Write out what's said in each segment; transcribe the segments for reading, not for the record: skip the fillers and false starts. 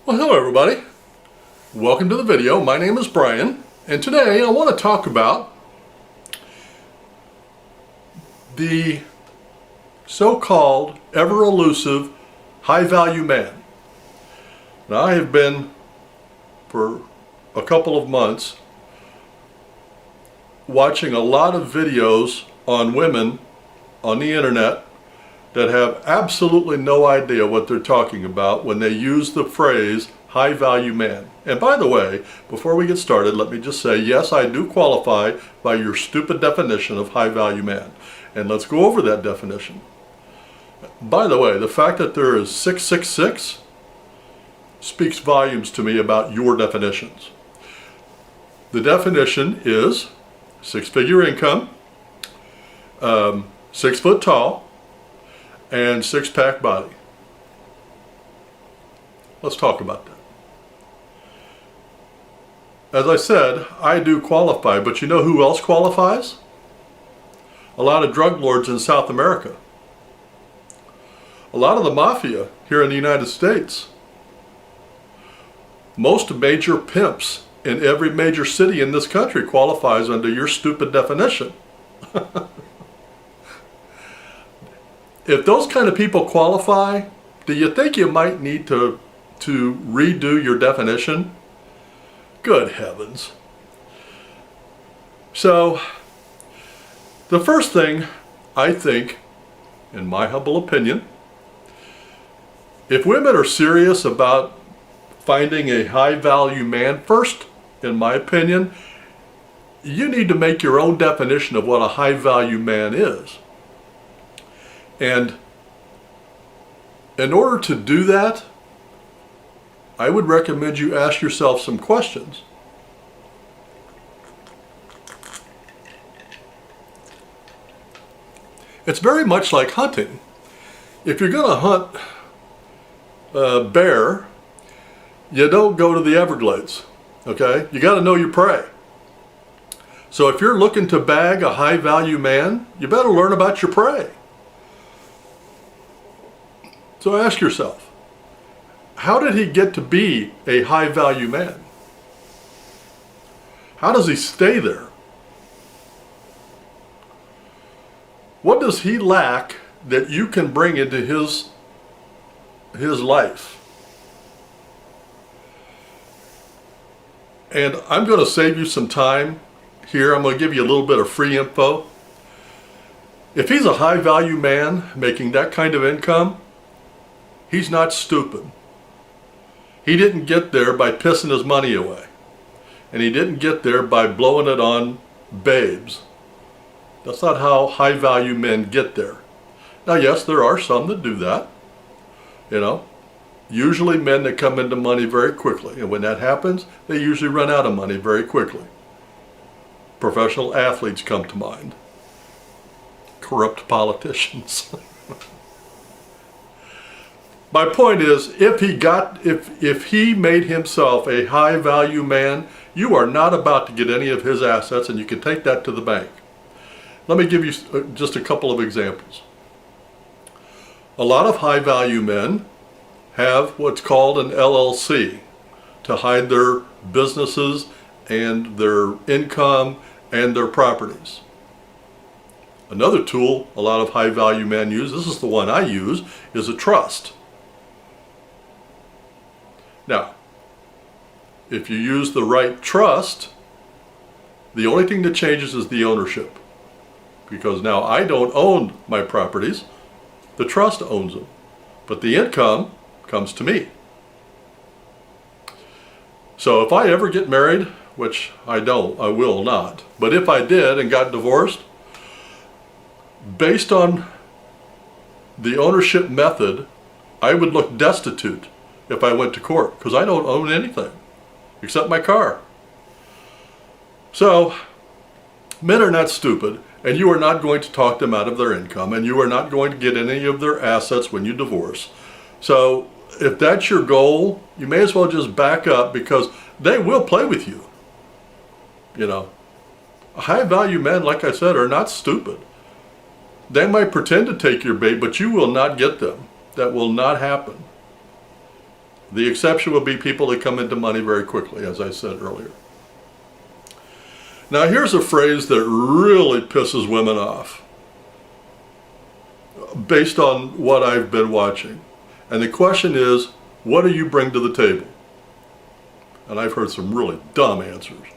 Well, hello everybody. Welcome to the video. My name is Brian, and today I want to talk about the so-called ever-elusive high-value man. Now, I have been for a couple of months watching a lot of videos on women on the internet that have absolutely no idea what they're talking about when they use the phrase high-value man. And by the way, before we get started, let me just say, yes, I do qualify by your stupid definition of high-value man. And let's go over that definition. By the way, the fact that there is 666 speaks volumes to me about your definitions. The definition is six-figure income, 6 foot tall, and six-pack body. Let's talk about that. As I said, I do qualify, but you know who else qualifies? A lot of drug lords in South America. A lot of the mafia here in the United States. Most major pimps in every major city in this country qualifies under your stupid definition. If those kind of people qualify, do you think you might need to redo your definition? Good heavens. So, the first thing I think, in my humble opinion, if women are serious about finding a high-value man, first, in my opinion, you need to make your own definition of what a high-value man is. And in order to do that, I would recommend you ask yourself some questions. It's very much like hunting. If you're going to hunt a bear, you don't go to the Everglades, okay? You got to know your prey. So if you're looking to bag a high-value man, you better learn about your prey. So ask yourself, how did he get to be a high-value man? How does he stay there? What does he lack that you can bring into his life? And I'm going to save you some time here. I'm going to give you a little bit of free info. If he's a high-value man making that kind of income, he's not stupid. He didn't get there by pissing his money away. And he didn't get there by blowing it on babes. That's not how high-value men get there. Now, yes, there are some that do that. You know, usually men that come into money very quickly. And when that happens, they usually run out of money very quickly. Professional athletes come to mind. Corrupt politicians. My point is, if he made himself a high-value man, you are not about to get any of his assets, and you can take that to the bank. Let me give you just a couple of examples. A lot of high-value men have what's called an LLC to hide their businesses and their income and their properties. Another tool a lot of high-value men use, this is the one I use, is a trust. Now, if you use the right trust, the only thing that changes is the ownership. Because now I don't own my properties, the trust owns them. But the income comes to me. So if I ever get married, which I will not, but if I did and got divorced, based on the ownership method, I would look destitute if I went to court, because I don't own anything except my car. So men are not stupid, and you are not going to talk them out of their income, and you are not going to get any of their assets when you divorce. So if that's your goal, you may as well just back up, because they will play with you. You know, high-value men, like I said, are not stupid. They might pretend to take your bait, but you will not get them. That will not happen. The exception would be people that come into money very quickly, as I said earlier. Now here's a phrase that really pisses women off, based on what I've been watching. And the question is, what do you bring to the table? And I've heard some really dumb answers.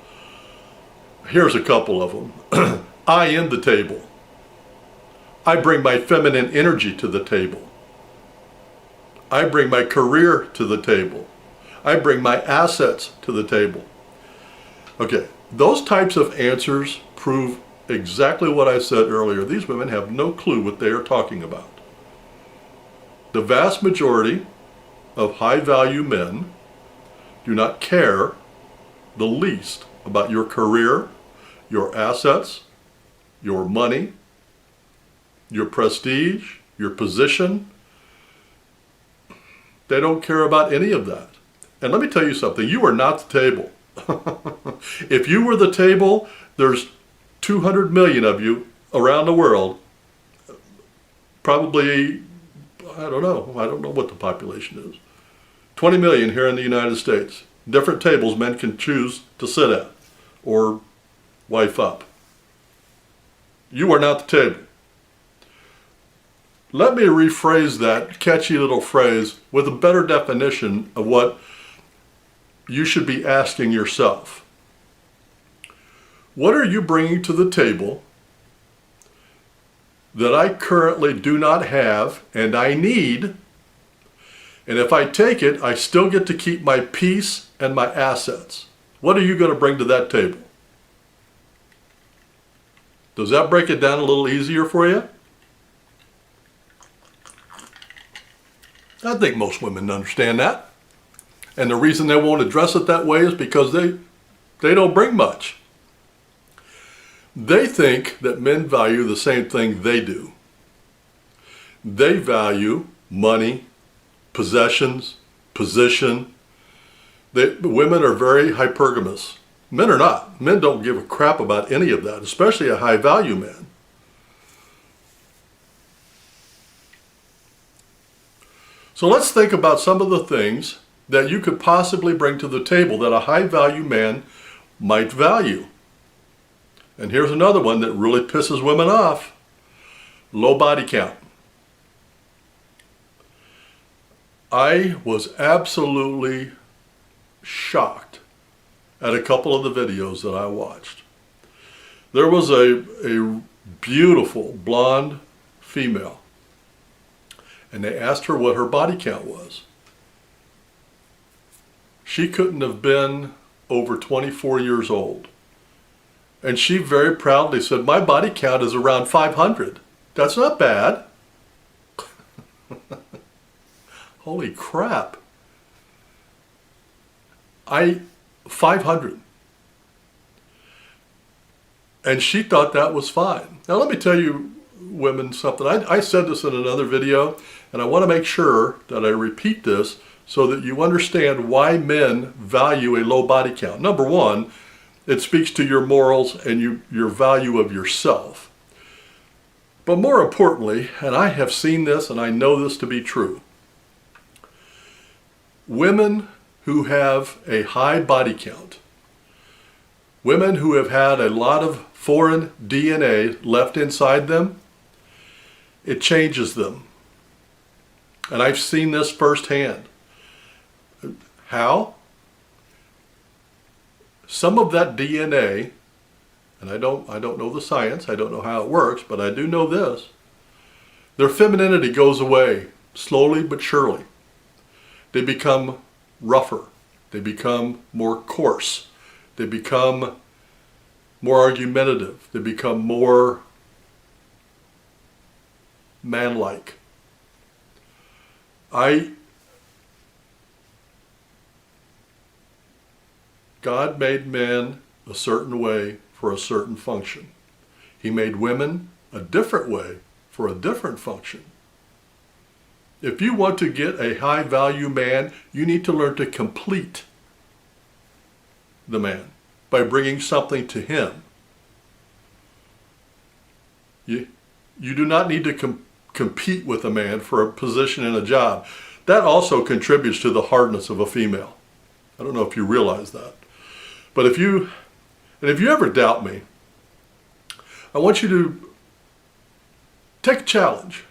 Here's a couple of them. I am the table. I bring my feminine energy to the table. I bring my career to the table. I bring my assets to the table. Okay, those types of answers prove exactly what I said earlier. These women have no clue what they are talking about. The vast majority of high-value men do not care the least about your career, your assets, your money, your prestige, your position. They don't care about any of that. And let me tell you something, you are not the table. If you were the table, there's 200 million of you around the world. Probably, I don't know what the population is. 20 million here in the United States. Different tables men can choose to sit at or wife up. You are not the table. Let me rephrase that catchy little phrase with a better definition of what you should be asking yourself. What are you bringing to the table that I currently do not have and I need? And if I take it, I still get to keep my peace and my assets. What are you going to bring to that table? Does that break it down a little easier for you? I think most women understand that. And the reason they won't address it that way is because they don't bring much. They think that men value the same thing they do. They value money, possessions, position. Women are very hypergamous. Men are not. Men don't give a crap about any of that, especially a high-value man. So let's think about some of the things that you could possibly bring to the table that a high-value man might value. And here's another one that really pisses women off. Low body count. I was absolutely shocked at a couple of the videos that I watched. There was a beautiful blonde female, and they asked her what her body count was. She couldn't have been over 24 years old. And she very proudly said, my body count is around 500. That's not bad. Holy crap. 500. And she thought that was fine. Now let me tell you women something. I said this in another video, and I want to make sure that I repeat this so that you understand why men value a low body count. Number one, it speaks to your morals and your value of yourself. But more importantly, and I have seen this and I know this to be true, women who have a high body count, women who have had a lot of foreign DNA left inside them, it changes them. And I've seen this firsthand. How? Some of that DNA, and I don't know the science, I don't know how it works, but I do know this. Their femininity goes away, slowly but surely. They become rougher. They become more coarse. They become more argumentative. They become more manlike. God made men a certain way for a certain function. He made women a different way for a different function. If you want to get a high-value man, you need to learn to complete the man by bringing something to him. You do not need to compete with a man for a position in a job. that also contributes to the hardness of a female. I don't know if you realize that. But if you ever doubt me, I want you to take a challenge.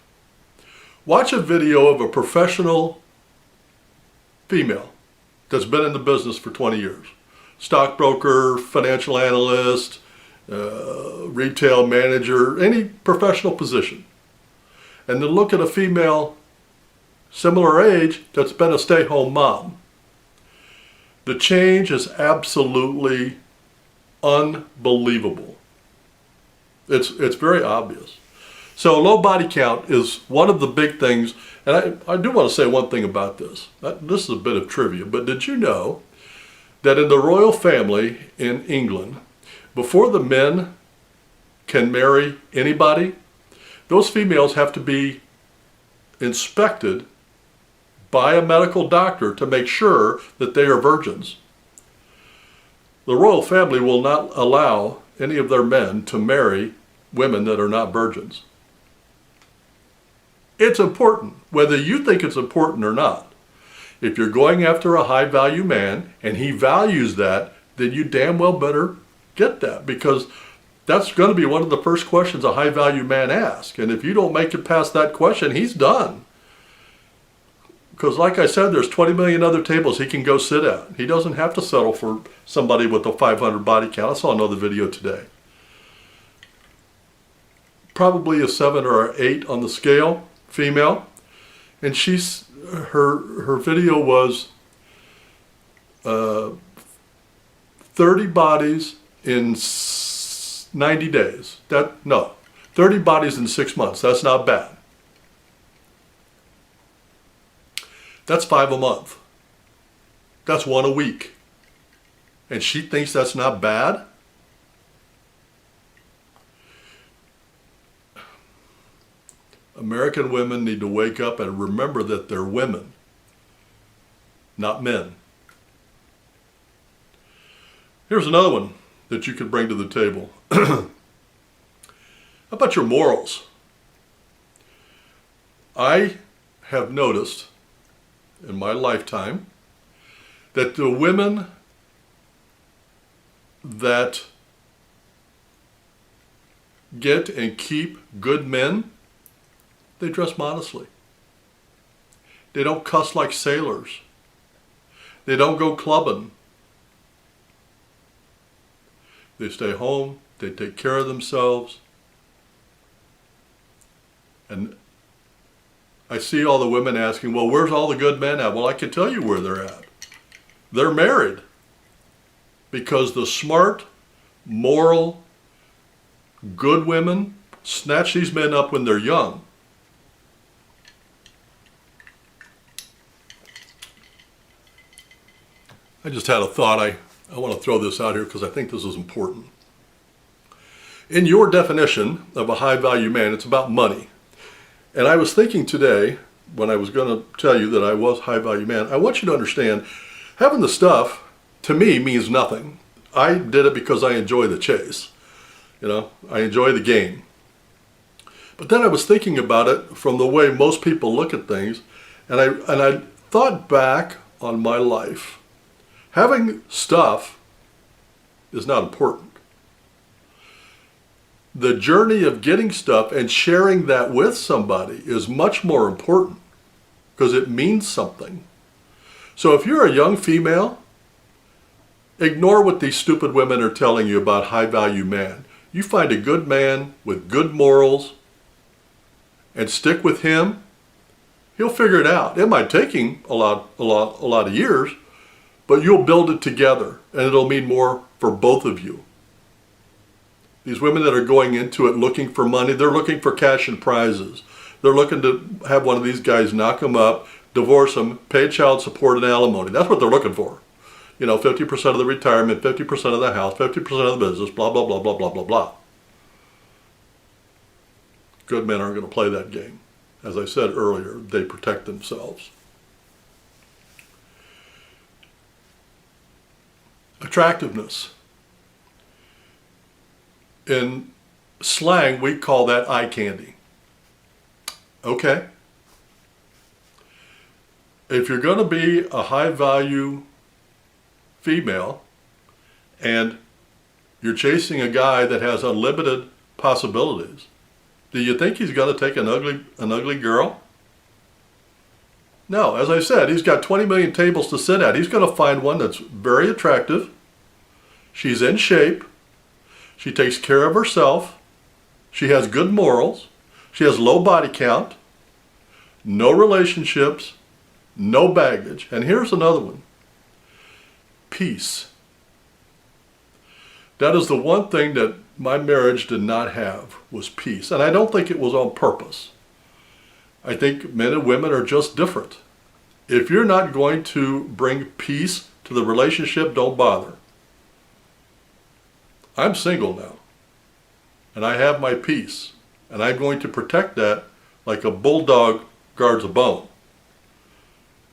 Watch a video of a professional female that's been in the business for 20 years. Stockbroker, financial analyst, retail manager, any professional position. And then look at a female similar age that's been a stay-home mom. The change is absolutely unbelievable. It's very obvious. So low body count is one of the big things, and I do want to say one thing about this. This is a bit of trivia, but did you know that in the royal family in England, before the men can marry anybody, those females have to be inspected by a medical doctor to make sure that they are virgins. The royal family will not allow any of their men to marry women that are not virgins. It's important, whether you think it's important or not. If you're going after a high value man and he values that, then you damn well better get that, because that's going to be one of the first questions a high value man asks. And if you don't make it past that question, he's done. Because like I said, there's 20 million other tables he can go sit at. He doesn't have to settle for somebody with a 500 body count. I saw another video today. Probably a 7 or an 8 on the scale, female. And her video was 30 bodies in 90 days. 30 bodies in 6 months. That's not bad. That's 5 a month. That's 1 a week. And she thinks that's not bad? American women need to wake up and remember that they're women, not men. Here's another one that you could bring to the table. How about your morals? I have noticed in my lifetime that the women that get and keep good men, they dress modestly. They don't cuss like sailors. They don't go clubbing. They stay home. They take care of themselves. And I see all the women asking, well, where's all the good men at? Well, I can tell you where they're at. They're married. Because the smart, moral, good women snatch these men up when they're young. I just had a thought. I want to throw this out here because I think this is important. In your definition of a high value man, it's about money. And I was thinking today, when I was going to tell you that I was a high value man, I want you to understand, having the stuff, to me, means nothing. I did it because I enjoy the chase. You know, I enjoy the game. But then I was thinking about it from the way most people look at things, and I thought back on my life. Having stuff is not important. The journey of getting stuff and sharing that with somebody is much more important because it means something. So if you're a young female, ignore what these stupid women are telling you about high value man. You find a good man with good morals and stick with him, he'll figure it out. It might take him a lot of years, but you'll build it together and it'll mean more for both of you. These women that are going into it looking for money, they're looking for cash and prizes. They're looking to have one of these guys knock them up, divorce them, pay child support and alimony. That's what they're looking for. You know, 50% of the retirement, 50% of the house, 50% of the business, blah, blah, blah, blah, blah, blah, blah. Good men aren't going to play that game. As I said earlier, they protect themselves. Attractiveness. In slang, we call that eye candy. Okay? if you're going to be a high value female and you're chasing a guy that has unlimited possibilities, do you think he's going to take an ugly girl? No, as I said, he's got 20 million tables to sit at. He's going to find one that's very attractive. She's in shape. She takes care of herself. She has good morals. She has low body count. No relationships. No baggage. And here's another one. Peace. That is the one thing that my marriage did not have, was peace. And I don't think it was on purpose. I think men and women are just different. If you're not going to bring peace to the relationship, don't bother. I'm single now, and I have my peace, and I'm going to protect that like a bulldog guards a bone.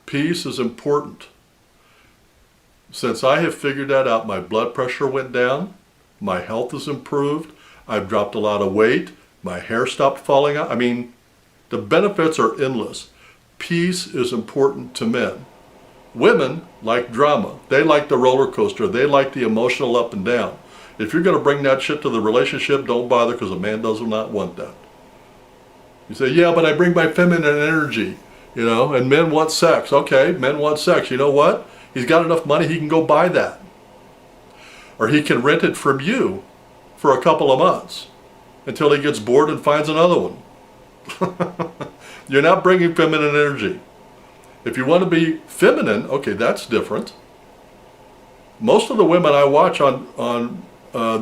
Peace is important. Since I have figured that out, my blood pressure went down, my health has improved, I've dropped a lot of weight, my hair stopped falling out. I mean, the benefits are endless. Peace is important to men. Women like drama. They like the roller coaster. They like the emotional up and down. If you're going to bring that shit to the relationship, don't bother, because a man does not want that. You say, yeah, but I bring my feminine energy, and men want sex. Okay, men want sex. You know what? He's got enough money, he can go buy that. Or he can rent it from you for a couple of months until he gets bored and finds another one. You're not bringing feminine energy. If you want to be feminine, okay, that's different. Most of the women I watch on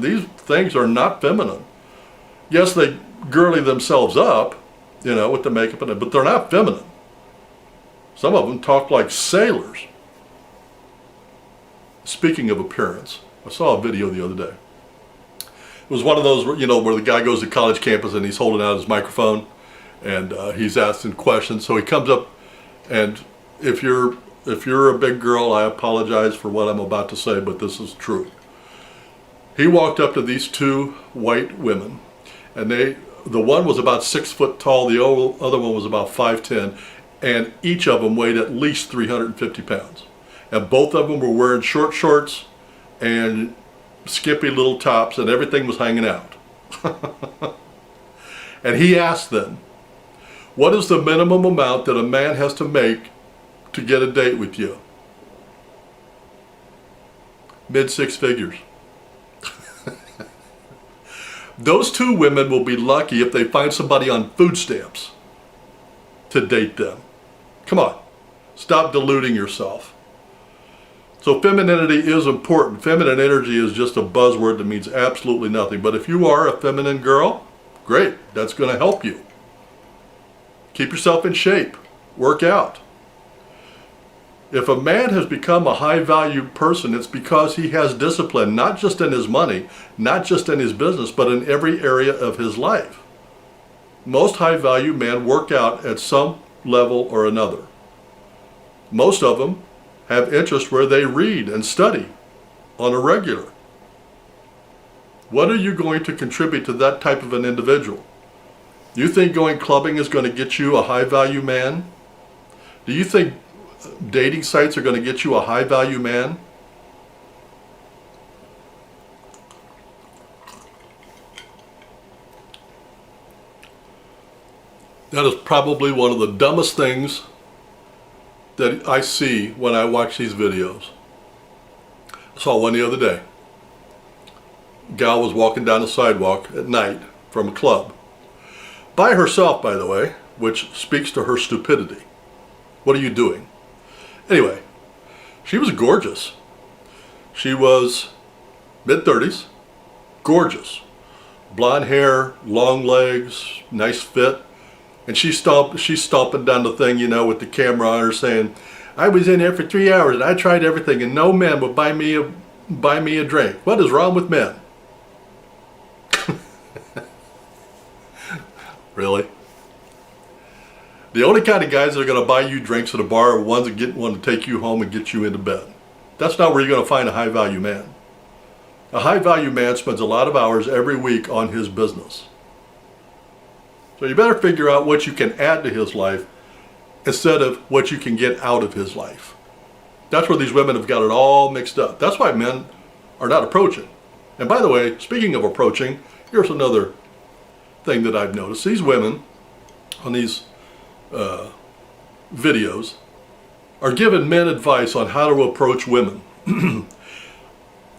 these things are not feminine. Yes, they girly themselves up, with the makeup and it, but they're not feminine. Some of them talk like sailors. Speaking of appearance, I saw a video the other day. It was one of those, where the guy goes to college campus and he's holding out his microphone and he's asking questions. So he comes up, and if you're a big girl, I apologize for what I'm about to say, but this is true. He walked up to these two white women, and the one was about 6 foot tall, the other one was about 5'10", and each of them weighed at least 350 pounds. And both of them were wearing short shorts and skimpy little tops, and everything was hanging out. And he asked them, what is the minimum amount that a man has to make to get a date with you? Mid-6 figures. Those two women will be lucky if they find somebody on food stamps to date them. Come on, stop deluding yourself. So femininity is important. Feminine energy is just a buzzword that means absolutely nothing. But if you are a feminine girl, great, that's going to help you. Keep yourself in shape. Work out. If a man has become a high-value person, it's because he has discipline, not just in his money, not just in his business, but in every area of his life. Most high-value men work out at some level or another. Most of them have interests where they read and study on a regular. What are you going to contribute to that type of an individual? Do you think going clubbing is going to get you a high-value man? Do you think dating sites are going to get you a high-value man? That is probably one of the dumbest things that I see when I watch these videos. I saw one the other day. A gal was walking down the sidewalk at night from a club. By herself, by the way, which speaks to her stupidity. What are you doing? Anyway, she was gorgeous. She was mid-30s, gorgeous. Blonde hair, long legs, nice fit. And she's stomping down the thing, with the camera on her saying, I was in there for 3 hours and I tried everything and no man would buy me a drink. What is wrong with men? Really? The only kind of guys that are going to buy you drinks at a bar are ones that want to take you home and get you into bed. That's not where you're going to find a high-value man. A high-value man spends a lot of hours every week on his business. So you better figure out what you can add to his life instead of what you can get out of his life. That's where these women have got it all mixed up. That's why men are not approaching. And by the way, speaking of approaching, here's another thing that I've noticed. These women on these videos are giving men advice on how to approach women.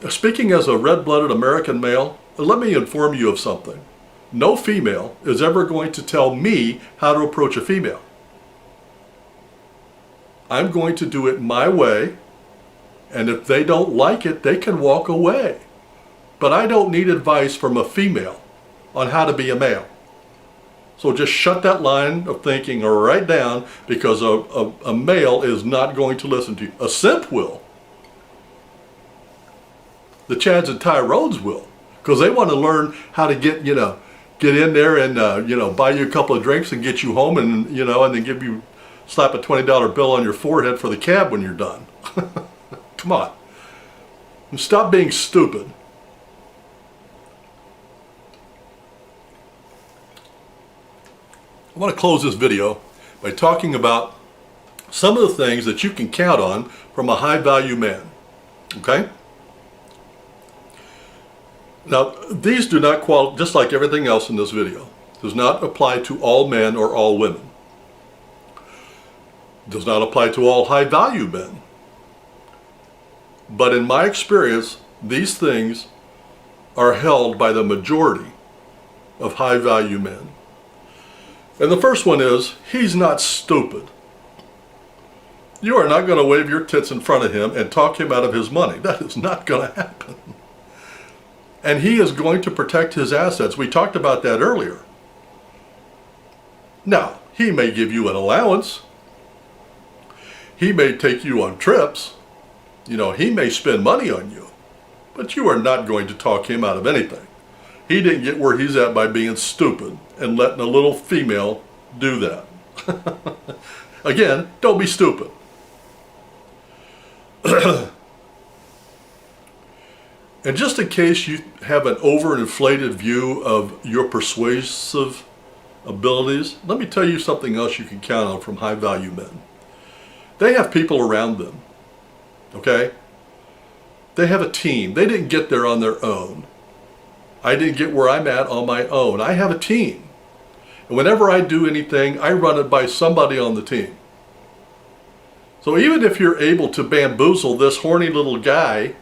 Speaking as a red-blooded American male, let me inform you of something. No female is ever going to tell me how to approach a female. I'm going to do it my way, and if they don't like it, they can walk away. But I don't need advice from a female on how to be a male. So just shut that line of thinking right down, because a male is not going to listen to you. A simp will. The Chads and Tyrones will, because they want to learn how to get in there and buy you a couple of drinks and get you home, and and then slap a $20 bill on your forehead for the cab when you're done. Come on. And stop being stupid. I want to close this video by talking about some of the things that you can count on from a high-value man. Okay? Now, these do not qualify, just like everything else in this video, does not apply to all men or all women. Does not apply to all high-value men. But in my experience, these things are held by the majority of high-value men. And the first one is, he's not stupid. You are not going to wave your tits in front of him and talk him out of his money. That is not going to happen. And he is going to protect his assets. We talked about that earlier. Now, he may give you an allowance. He may take you on trips. He may spend money on you. But you are not going to talk him out of anything. He didn't get where he's at by being stupid and letting a little female do that. Again, don't be stupid. And just in case you have an overinflated view of your persuasive abilities, let me tell you something else you can count on from high-value men. They have people around them, okay? They have a team. They didn't get there on their own. I didn't get where I'm at on my own. I have a team. And whenever I do anything, I run it by somebody on the team. So even if you're able to bamboozle this horny little guy,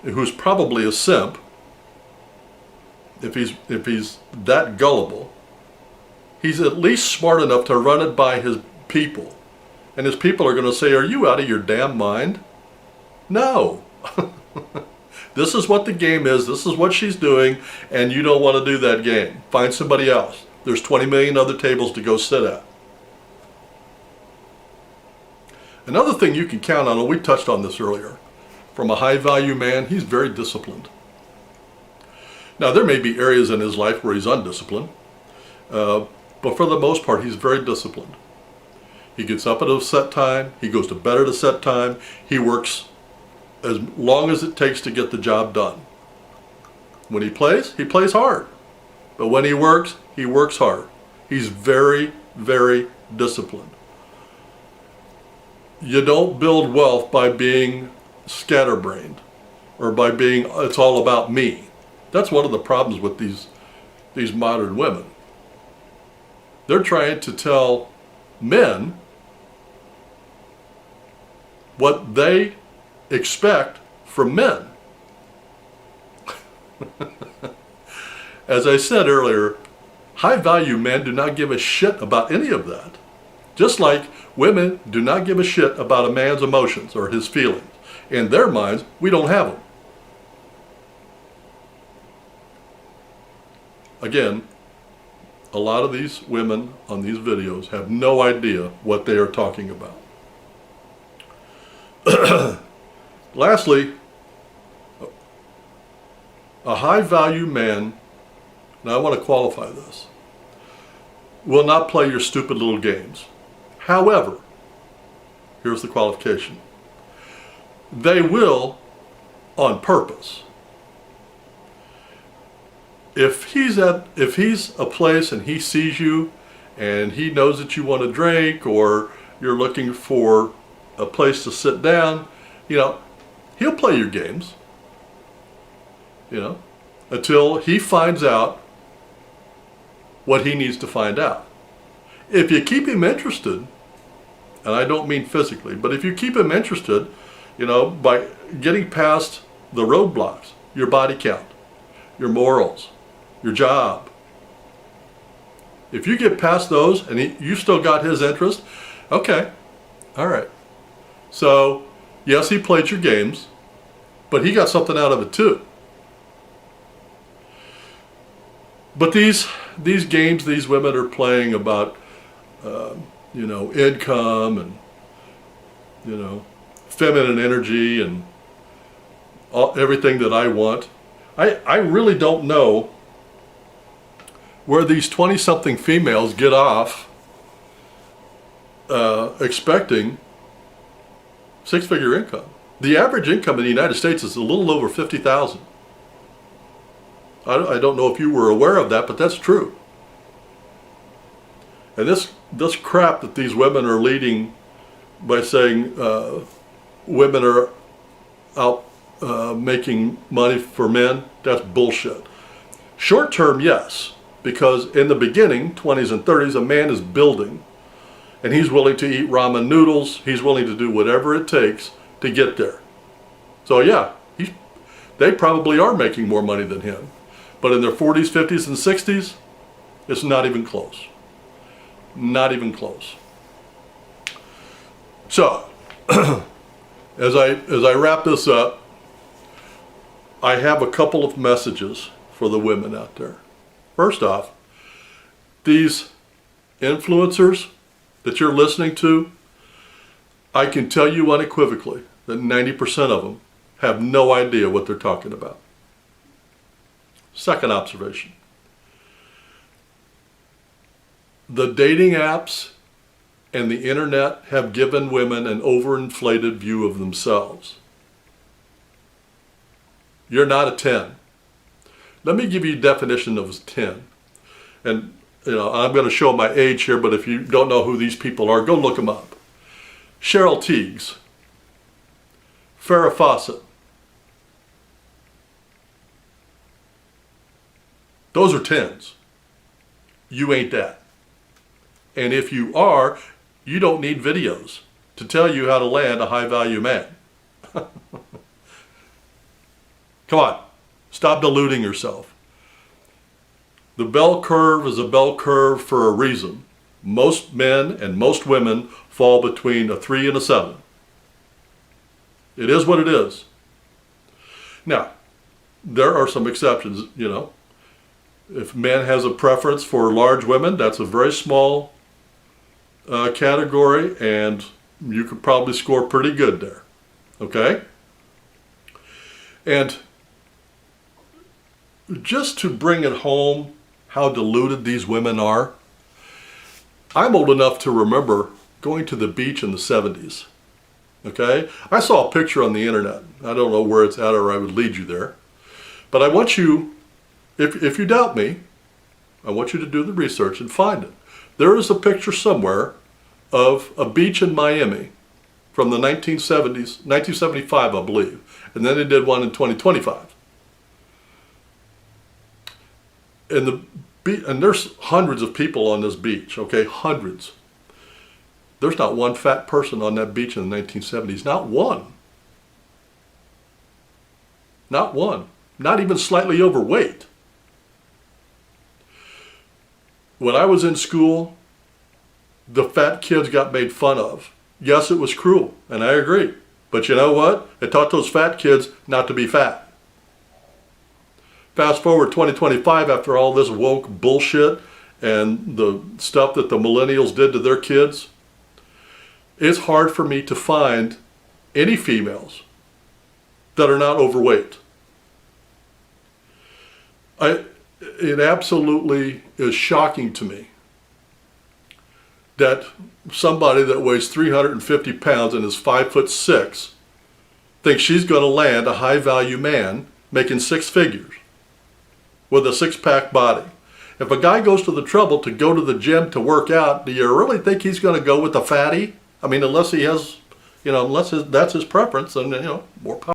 who's probably a simp, if he's that gullible, he's at least smart enough to run it by his people. And his people are going to say, are you out of your damn mind? No. This is what the game is. This is what she's doing. And you don't want to do that game. Find somebody else. There's 20 million other tables to go sit at. Another thing you can count on, and we touched on this earlier, from a high-value man, he's very disciplined. Now, there may be areas in his life where he's undisciplined, but for the most part, he's very disciplined. He gets up at a set time. He goes to bed at a set time. He works as long as it takes to get the job done. When he plays hard. But when he works hard. He's very, very disciplined. You don't build wealth by being scatterbrained or by being, it's all about me. That's one of the problems with these modern women. They're trying to tell men what they expect from men. As I said earlier, high-value men do not give a shit about any of that. Just like women do not give a shit about a man's emotions or his feelings. In their minds, we don't have them. Again, a lot of these women on these videos have no idea what they are talking about. Lastly, a high-value man, and I want to qualify this, will not play your stupid little games. However, here's the qualification. They will on purpose. If he's a place and he sees you and he knows that you want a drink, or you're looking for a place to sit down, he'll play your games, until he finds out what he needs to find out. If you keep him interested, and I don't mean physically, but if you keep him interested, by getting past the roadblocks, your body count, your morals, your job. If you get past those and you still got his interest, okay, all right. So, yes, he played your games, but he got something out of it too. But these games these women are playing about, income and, feminine energy and everything that I want. I really don't know where these 20-something females get off expecting six-figure income. The average income in the United States is a little over $50,000. I don't know if you were aware of that, but that's true. And this crap that these women are leading by saying women are out making money for men, that's bullshit. Short term, yes, because in the beginning, 20s and 30s, a man is building, and he's willing to eat ramen noodles. He's willing to do whatever it takes to get there. So yeah, they probably are making more money than him. But in their 40s, 50s, and 60s, it's not even close. Not even close. So, as I wrap this up, I have a couple of messages for the women out there. First off, these influencers that you're listening to, I can tell you unequivocally that 90% of them have no idea what they're talking about. Second observation. The dating apps and the internet have given women an overinflated view of themselves. You're not a 10. Let me give you a definition of a 10. And I'm going to show my age here, but if you don't know who these people are, go look them up. Cheryl Tiegs, Farrah Fawcett. Those are 10s. You ain't that. And if you are, you don't need videos to tell you how to land a high-value man. Come on, stop deluding yourself. The bell curve is a bell curve for a reason. Most men and most women fall between a 3 and a 7. It is what it is. Now, there are some exceptions, If man has a preference for large women, that's a very small category, and you could probably score pretty good there. Okay? And just to bring it home how deluded these women are, I'm old enough to remember going to the beach in the 70s. Okay? I saw a picture on the internet. I don't know where it's at, or I would lead you there. But I want you, if you doubt me, I want you to do the research and find it. There is a picture somewhere of a beach in Miami from the 1970s, 1975, I believe. And then they did one in 2025. And there's hundreds of people on this beach, okay? Hundreds. There's not one fat person on that beach in the 1970s. Not one. Not one. Not even slightly overweight. When I was in school, the fat kids got made fun of. Yes, it was cruel, and I agree. But you know what? It taught those fat kids not to be fat. Fast forward 2025, after all this woke bullshit and the stuff that the millennials did to their kids, it's hard for me to find any females that are not overweight. It absolutely is shocking to me that somebody that weighs 350 pounds and is 5'6" thinks she's going to land a high-value man making 6 figures with a six-pack body. If a guy goes to the trouble to go to the gym to work out, do you really think he's going to go with a fatty? I mean, unless he has, unless that's his preference, then, more power.